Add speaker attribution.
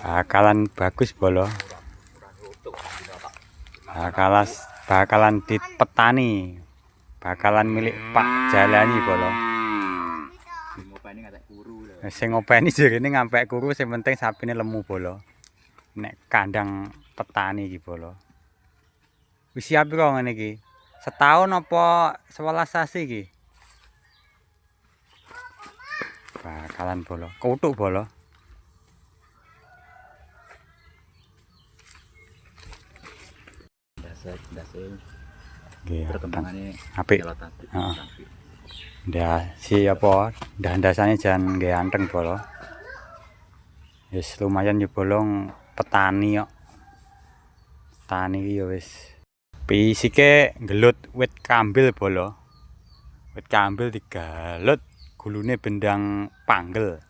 Speaker 1: Bakalan bagus bolo. Bakalan di petani. Bakalan milik Pak Jalani bolo. Sing ngopeni jarine ngampek kuru, sing penting sapine lemu bolo. Nek kandang petani iki bolo. Wis siap piro ngene iki? Setahun apa 11 sasi iki? Bakalan bolo. Kutuk bolo. Nggih, perkembangannya apik. Heeh. Si apa? Ndasane jan nggih anteng bolo. Wis lumayan yo bolong petani kok. Petani iki ya wis. Pisike nggelut wit kambil bolo. Wit kambil digalut, gulune bendang panggel.